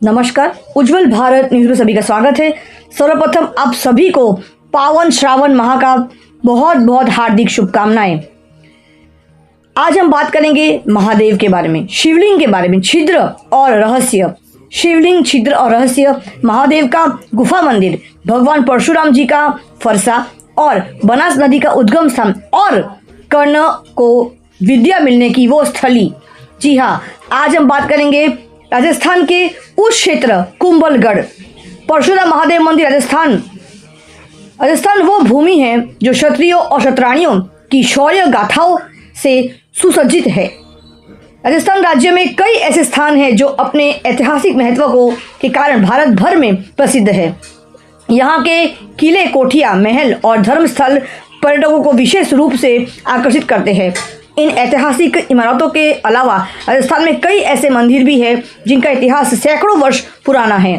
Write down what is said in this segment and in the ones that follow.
नमस्कार, उज्जवल भारत न्यूज में सभी का स्वागत है। सर्वप्रथम आप सभी को पावन श्रावण माह का बहुत बहुत हार्दिक शुभकामनाएं। आज हम बात करेंगे महादेव के बारे में, शिवलिंग के बारे में, छिद्र और रहस्य। शिवलिंग, छिद्र और रहस्य। महादेव का गुफा मंदिर, भगवान परशुराम जी का फरसा और बनास नदी का उद्गम स्थान और कर्ण को विद्या मिलने की वो स्थली। जी हाँ, आज हम बात करेंगे राजस्थान के उस क्षेत्र कुंभलगढ़। परशुराम महादेव मंदिर राजस्थान वो भूमि है जो क्षत्रियों और क्षत्राणियों की शौर्य गाथाओं से सुसज्जित है। राजस्थान राज्य में कई ऐसे स्थान हैं जो अपने ऐतिहासिक महत्व के कारण भारत भर में प्रसिद्ध है। यहाँ के किले, कोठियाँ, महल और धर्मस्थल पर्यटकों को विशेष रूप से आकर्षित करते हैं। इन ऐतिहासिक इमारतों के अलावा राजस्थान में कई ऐसे मंदिर भी हैं जिनका इतिहास सैकड़ों वर्ष पुराना है।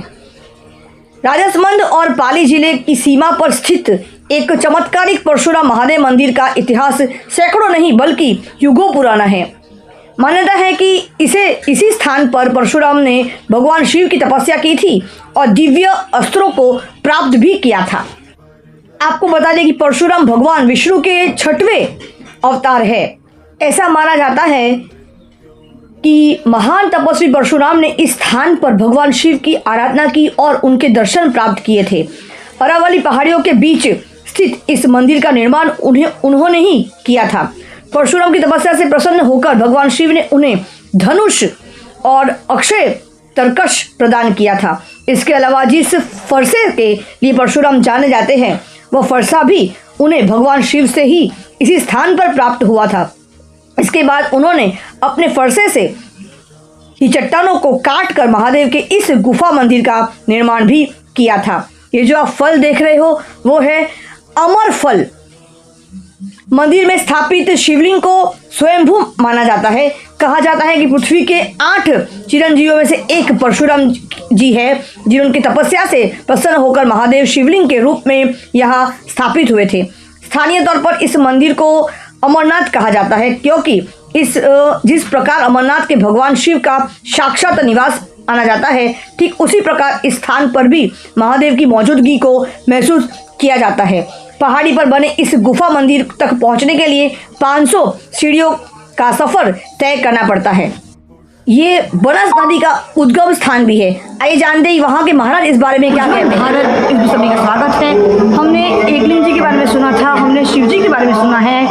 राजसमंद और पाली जिले की सीमा पर स्थित एक चमत्कारिक परशुराम महादेव मंदिर का इतिहास सैकड़ों नहीं बल्कि युगों पुराना है। मान्यता है कि इसी स्थान पर परशुराम ने भगवान शिव की तपस्या की थी और दिव्य अस्त्रों को प्राप्त भी किया था। आपको बता दें कि परशुराम भगवान विष्णु के 6वें अवतार है। ऐसा माना जाता है कि महान तपस्वी परशुराम ने इस स्थान पर भगवान शिव की आराधना की और उनके दर्शन प्राप्त किए थे। अरावली पहाड़ियों के बीच स्थित इस मंदिर का निर्माण उन्होंने ही किया था। परशुराम की तपस्या से प्रसन्न होकर भगवान शिव ने उन्हें धनुष और अक्षय तरकश प्रदान किया था। इसके अलावा जिस फरसे के लिए परशुराम जाने जाते हैं वह फरसा भी उन्हें भगवान शिव से ही इसी स्थान पर प्राप्त हुआ था। इसके बाद उन्होंने अपने फरसे से ही चट्टानों को काट कर महादेव के इस गुफा मंदिर का निर्माण भी किया था। ये जो आप फल देख रहे हो वो है अमर फल। मंदिर में स्थापित शिवलिंग को स्वयंभू माना जाता है। कहा जाता है कि पृथ्वी के 8 चिरंजीवियों में से एक परशुराम जी है जिनकी तपस्या से प्रसन्न होकर महादेव शिवलिंग के रूप में यहाँ स्थापित हुए थे। स्थानीय तौर पर इस मंदिर को अमरनाथ कहा जाता है क्योंकि जिस प्रकार अमरनाथ के भगवान शिव का साक्षात निवास माना जाता है, ठीक उसी प्रकार इस स्थान पर भी महादेव की मौजूदगी को महसूस किया जाता है। पहाड़ी पर बने इस गुफा मंदिर तक पहुंचने के लिए 500 सीढ़ियों का सफर तय करना पड़ता है। ये बनास नदी का उद्गम स्थान भी है। आइए जानते हैं वहाँ के महाराज इस बारे में क्या कहते हैं। भारत इसमें सभी का स्वागत है। हमने एकलिंग जी के बारे में सुना था, हमने शिव जी के बारे में सुना है।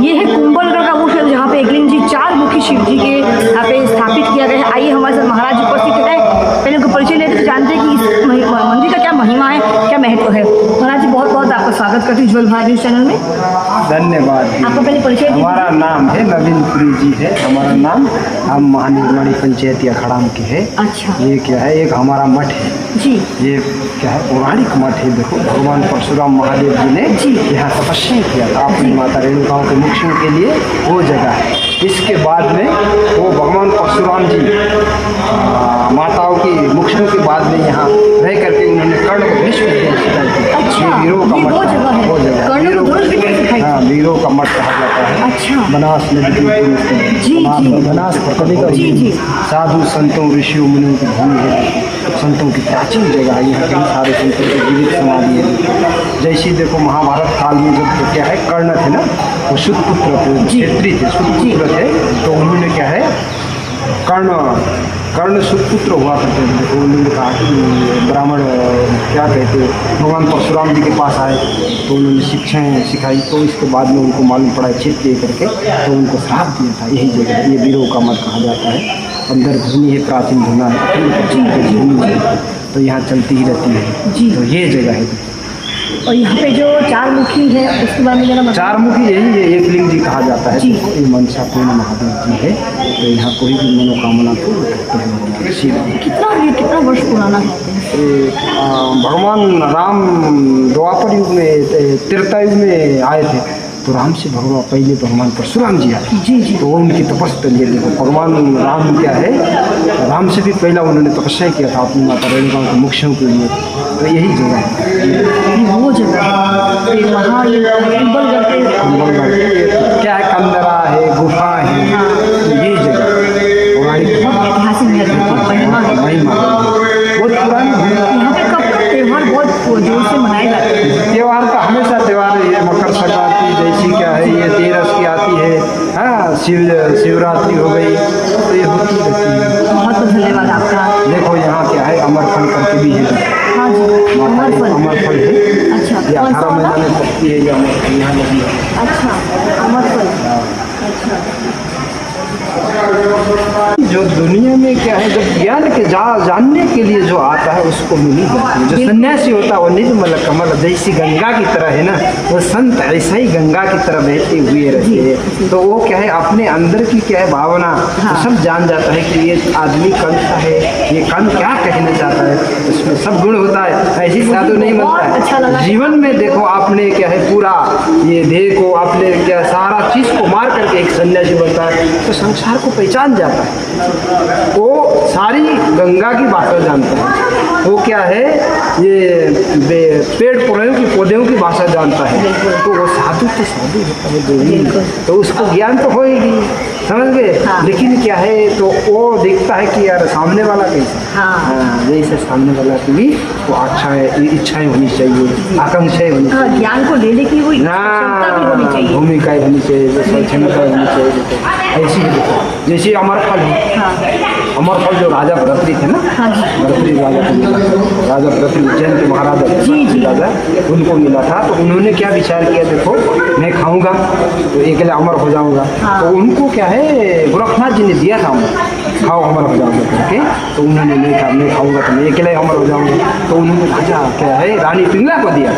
ये है कुंभलगढ़ का वो क्षेत्र जहाँ पे एकलिंग जी 4 मुखी शिव जी के यहाँ पे स्थापित किया गया है। आइए हमारे साथ महाराज जी उपस्थित है। पहले उनको परिचय लेते तो जानते हैं कि इस मंदिर का क्या महिमा है, क्या महत्व है। महाराज जी बहुत बहुत आपका स्वागत करते हैं उज्जवल भारत न्यूज चैनल में। धन्यवाद। आपका पहले परिचय। हमारा नाम है नवीनपुरी जी है हमारा नाम। हम महानिर्माणी पंचायत अखाड़ा के है। अच्छा। ये क्या है, एक हमारा मठ है जी। ये क्या है, पौराणिक मठ है। देखो भगवान परशुराम महादेव जी ने यहाँ तपस्या किया था अपनी माता रेणुकाओं के मोक्षण के लिए, वो जगह है। इसके बाद में वो भगवान परशुराम जी माताओं की मोक्षण के बाद में यहाँ रह करके उन्होंने कर्ण को भीष्म विद्या सिखाई थी। अच्छा, वीरों का मठ, वो जगह है। वो जगह हाँ, वीरों का मठ कहा जाता है। अच्छा। बनास नदी बनास पटनी का साधु संतों ऋषियों मुनियों की भूमि है। संतों की प्राचीन जगह है। यहाँ कई सारे संतों की जीवित समाधि है। जैसे देखो महाभारत काल में जब क्या है, कर्ण थे ना, वो सुतपुत्र थे, क्षेत्रीय थे, सुतपुत्र थे। तो उन्होंने क्या है, कर्ण सुतपुत्र हुआ करते थे। तो उन्होंने कहा कि ब्राह्मण क्या कहते, भगवान परशुराम जी के पास आए तो उन्होंने शिक्षाएँ सिखाई। तो इसके बाद में उनको मालूम पड़ा क्षेत्रीय करके, तो उनको श्राप दिया था। यही जगह है, ये वीरों का मठ कहा जाता है। अंदर भूमि है, प्राचीन धुना है, भूमि है, तो यहाँ चलती ही रहती है जी। तो ये जगह है। और यहाँ पे जो 4 मुखी है उसके बारे में जरा। 4 मुखी यही है, एकलिंग जी कहा जाता है। ये मनसा पूर्ण महादेव जी है। तो यहाँ कोई भी मनोकामना पूर्ण करते हैं। कितना वर्ष पुराना है? भगवान राम द्वापर युग में, त्रेता युग में आए थे। तो राम से पहले भगवान परशुराम जी आए जी। तो उनकी तपस्या देखो, भगवान राम क्या है, राम से भी पहला उन्होंने तपस्या किया था अपनी माता रेणुका के मोक्षों के लिए। तो यही जगह है, वो जगह क्या है, कंदरा है, गुफा है। ये जगह ऐतिहासिक महिमा है। भी है। हाँ जी, माता अमर फल। अमर फल है। अच्छा, ये कौन सा 18 वाला? महीना में पकती है, ये अमर फल यहाँ लगी है। अच्छा, अमर फल। अच्छा, जो दुनिया में क्या है, जब ज्ञान के जानने के लिए जो आता है उसको मिल ही जाती है। जो सन्यासी होता है वो निर्मल कमल जैसी गंगा की तरह है ना, वो संत ऐसा ही गंगा की तरह बहते हुए रहते हैं। तो वो क्या है, अपने अंदर की क्या है भावना, हाँ। वो सब जान जाता है कि ये आदमी कौन सा है, ये कौन क्या कहना चाहता है, उसमें सब गुण होता है। ऐसी साधु नहीं बहुत अच्छा बनता लगा। है। जीवन में देखो आपने क्या है, पूरा ये देह को आपने क्या सारा चीज को मार करके एक सन्यासी बनता है, तो संसार को पहचान जाता है। वो सारी गंगा की भाषा जानता है। वो क्या है, ये पेड़ पौधों की भाषा जानता है। तो वो साधु तो साधु होता है जो भी, तो उसको ज्ञान तो होएगी, समझ गए। हाँ। लेकिन क्या है, तो वो देखता है कि यार सामने वाला कैसा। हाँ। जैसे सामने वाला की भी वो इच्छाएं होनी चाहिए, आकांक्षाएं होनी हाँ, चाहिए, ज्ञान को लेने की वो क्षमता भी होनी चाहिए। भूमिकाएं होनी चाहिए, जैसे क्षमता होनी चाहिए। देखो ऐसी ही देखो, जैसे अमर फल है। हाँ, अमर फल जो राजा भरतरी थे ना, हाँ जी। भरतरी राजा भरतरी उज्जैन के महाराजा थे, जी, जी। राजा, उनको मिला था। तो उन्होंने क्या विचार किया, देखो मैं खाऊंगा तो एक अमर हो जाऊंगा। हाँ। तो उनको क्या है, गोरखनाथ जी ने दिया था अमर, खाओ अमर हो जाओगे करके। तो उन्होंने नहीं कहा मैं खाऊंगा तो मैं अकेले अमर हो जाऊंगा। तो उन्होंने राजा क्या है, रानी पिंगला को दिया।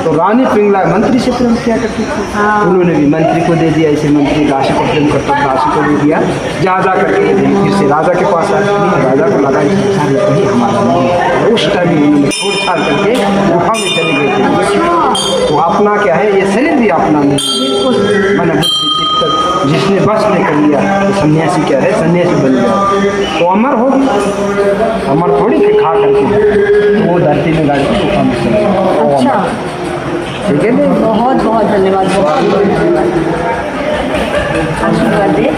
तो रानी पिंगला मंत्री से प्रेम किया करती थी, हाँ। उन्होंने भी मंत्री को दे दिया। ऐसे मंत्री राशि को प्रेम करता था, राशि को दे दिया। जा करके फिर से राजा के पास आया, राजा को लगा इस संसार में कहीं हमारा नहीं है। उस टाइम उन्होंने छोड़ छाड़ करके गुफा में चले गए थे। तो अपना क्या है, ये शरीर भी अपना नहीं, मन बुद्धि चित्त जिसने बस में कर लिया, तो सन्यासी क्या है, सन्यासी बन गया। तो अमर होगी, अमर थोड़ी के खा करके, तो वो धरती में गाड़ी गुफा में चले गए। तो अच्छा, अमर। ठीक है ना। बहुत बहुत धन्यवाद, बहुत बहुत धन्यवाद। आशीर्वाद दे।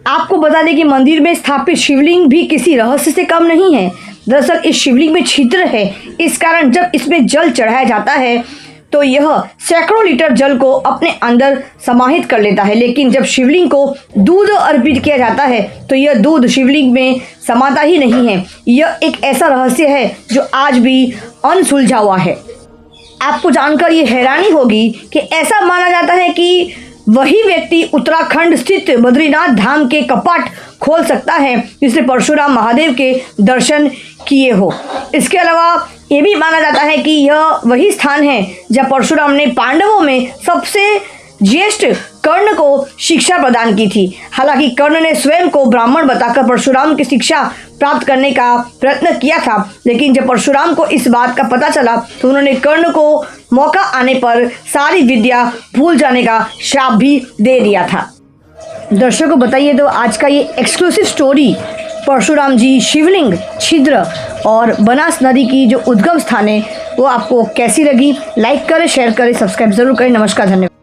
आपको बता दें कि मंदिर में स्थापित शिवलिंग भी किसी रहस्य से कम नहीं है। दरअसल इस शिवलिंग में छिद्र है, इस कारण जब इसमें जल चढ़ाया जाता है तो यह सैकड़ों लीटर जल को अपने अंदर समाहित कर लेता है। लेकिन जब शिवलिंग को दूध अर्पित किया जाता है तो यह दूध शिवलिंग में समाता ही नहीं है। यह एक ऐसा रहस्य है जो आज भी अनसुलझा हुआ है। आपको जानकर ये हैरानी होगी कि ऐसा माना जाता है कि वही व्यक्ति उत्तराखंड स्थित बद्रीनाथ धाम के कपाट खोल सकता है जिसने परशुराम महादेव के दर्शन किए हो। इसके अलावा ये भी माना जाता है कि यह वही स्थान है जहाँ परशुराम ने पांडवों में सबसे ज्येष्ठ कर्ण को शिक्षा प्रदान की थी। हालांकि कर्ण ने स्वयं को ब्राह्मण बताकर परशुराम की शिक्षा प्राप्त करने का प्रयत्न किया था, लेकिन जब परशुराम को इस बात का पता चला तो उन्होंने कर्ण को मौका आने पर सारी विद्या भूल जाने का श्राप भी दे दिया था। दर्शकों बताइए तो आज का ये एक्सक्लूसिव स्टोरी परशुराम जी, शिवलिंग, छिद्र और बनास नदी की जो उद्गम स्थान है वो आपको कैसी लगी? लाइक करें, शेयर करें, सब्सक्राइब जरूर करें। नमस्कार, धन्यवाद।